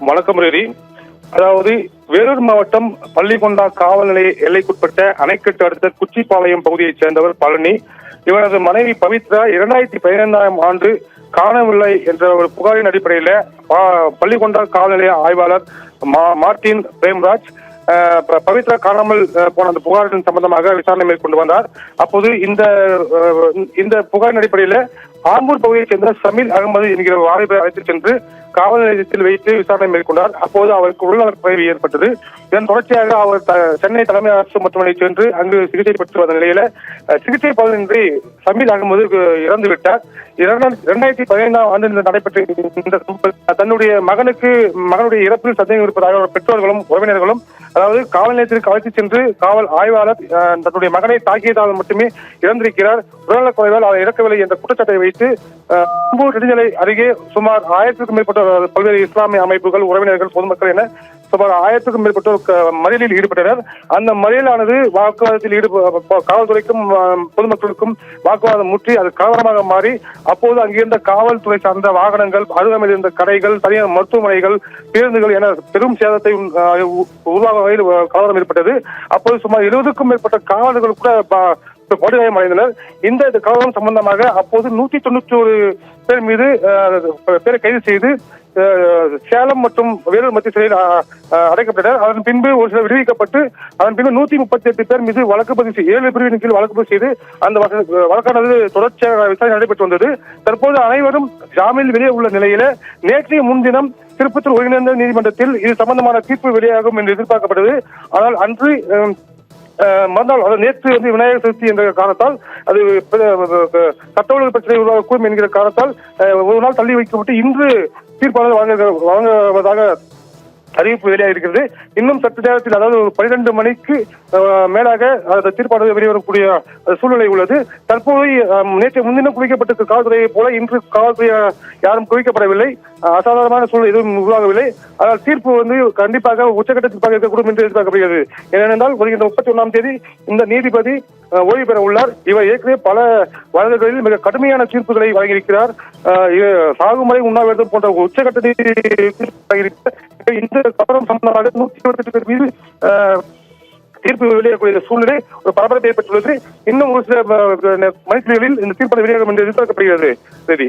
வணக்கம் ரவி. அதாவது வேலூர் மாவட்டம் பள்ளிகொண்டா காவல் நிலைய எல்லைக்குட்பட்ட அணைக்கட்டு அடுத்த குச்சிப்பாளையம் பகுதியைச் சேர்ந்தவர் பழனி. இவரது மனைவி பவித்ரா 2015ஆம் ஆண்டு காணவில்லை என்ற ஒரு புகாரின் அடிப்படையில் பள்ளிகொண்டா காவல் நிலைய ஆய்வாளர் மார்டின் பிரேம்ராஜ் பவித்ரா காணாமல் போன அந்த புகாரின் சம்பந்தமாக விசாரணை மேற்கொண்டு வந்தார். அப்போது இந்த புகாரின் அடிப்படையில் ஆம்பூர் பகுதியைச் சேர்ந்த சமீல் அகமது என்கிற வாலிபரை அழைத்துச் சென்று காவல் நிலையத்தில் வைத்து விசாரணை மேற்கொண்டார். அப்போது அவருக்கு உடல்நலக் குறைவு ஏற்பட்டது. இதன் தொடர்ச்சியாக அவர் சென்னை தலைமை அரசு மருத்துவமனை சென்று அங்கு சிகிச்சை பெற்று வந்த நிலையில சிகிச்சை பலனின்றி சமீல் அகமது இறந்துவிட்டார். 2015ஆம் ஆண்டு நடைபெற்ற இந்த தன்னுடைய மகனுடைய இறப்பில் சந்தேகம் இருப்பதாக பெற்றோர்களும் உறவினர்களும் அதாவது காவல் நிலையத்திற்கு அழைத்துச் சென்று காவல் ஆய்வாளர் தன்னுடைய மகனை தாக்கியதால் மட்டுமே இறந்திருக்கிறார், உடல்நலக் குறைவால் அவர் இறக்கவில்லை என்ற குற்றச்சாட்டை வைத்து ஆம்பூர் நெடுஞ்சாலை அருகே சுமார் 1000க்கும் மேற்பட்ட பல்வேறு இஸ்லாமிய அமைப்புகள், உறவினர்கள், பொதுமக்கள் என சுமார் 1000க்கும் மேற்பட்டோர் மறியலில் ஈடுபட்டனர். அந்த மறியலானது வாக்குவாதத்தில் காவல்துறைக்கும் பொதுமக்களுக்கும் வாக்குவாதம் முற்றி அது கலவரமாக மாறி அப்போது அங்கிருந்த காவல்துறை சார்ந்த வாகனங்கள், அருகாமையில் இருந்த கடைகள், தனியார் மருத்துவமனைகள், பேருந்துகள் என பெரும் சேதத்தை உருவாகும் வகையில் கலவரம் ஏற்பட்டது. அப்போது சுமார் 70க்கும் மேற்பட்ட காவலர்கள் கூட படுகாயம் அடைந்தனர். இந்த கலவரம் சம்பந்தமாக அப்போது 191 பேர் மீது பேரை கைது செய்து சேலம் மற்றும் வேலூர் மத்திய சிறையில் அடைக்கப்பட்டனர். அதன் பின்பு ஒரு சிலர் விடுவிக்கப்பட்டு அதன் பின்பு 138 பேர் மீது வழக்கு பதிவு செய்து 7 பிரிவின் கீழ் வழக்கு பதிவு செய்து அந்த வழக்கானது தொடர்ச்சியாக விசாரணை நடைபெற்று வந்தது. தற்போது அனைவரும் ஜாமீனில் வெளியே உள்ள நிலையில நேற்றைய முன்தினம் திருப்பத்தூர் ஒருங்கிணைந்த நீதிமன்றத்தில் இது சம்பந்தமான தீர்ப்பு வெளியாகும் என்று எதிர்பார்க்கப்பட்டது. ஆனால் அன்று மறுநாள் நேற்று விநாயகர் சதுர்த்தி என்ற காரணத்தால் அது சட்ட ஒழுங்கு பிரச்சனை உருவாகக்கூடும் என்கிற காரணத்தால் ஒரு நாள் தள்ளி வைக்கப்பட்டு இன்று தீர்ப்பானது வழங்குவதாக அறிவிப்பு வெளியாக இருக்கிறது. இன்னும் சற்று நேரத்தில் அதாவது 12 மணிக்கு மேலாக அந்த தீர்ப்பானது வெளிவரக்கூடிய சூழ்நிலை உள்ளது. தற்போது நேற்று முன்தினம் குவிக்கப்பட்ட காவல்துறையை போல இன்று காவல்துறை யாரும் குவிக்கப்படவில்லை. அசாதாரணமான சூழ்நிலை எதுவும் உருவாகவில்லை. ஆனால் தீர்ப்பு கண்டிப்பாக உச்சகட்ட தீர்ப்பாக இருக்கக்கூடும் என்று எதிர்பார்க்கப்படுகிறது. ஏனென்றால் வருகின்ற 31ஆம் தேதி இந்த நீதிபதி ஓய்வு பெற உள்ளார். இவர் ஏற்கனவே பல வழக்குகளில் மிக கடுமையான தீர்ப்புகளை வழங்கியிருக்கிறார். சாகுமுறை உண்ணாவிரதம் போன்ற உச்சகட்ட இந்த கவனம் சம்பந்தமாக 128 பேர் மீது தீர்ப்பு வெளியாகக்கூடிய சூழ்நிலை ஒரு பரபரப்பை ஏற்பட்டுள்ளது. இன்னும் ஒரு சில மணித்துளிகளில் இந்த தீர்ப்பு வெளியாகும் என்று எதிர்பார்க்கப்படுகிறது. சரி.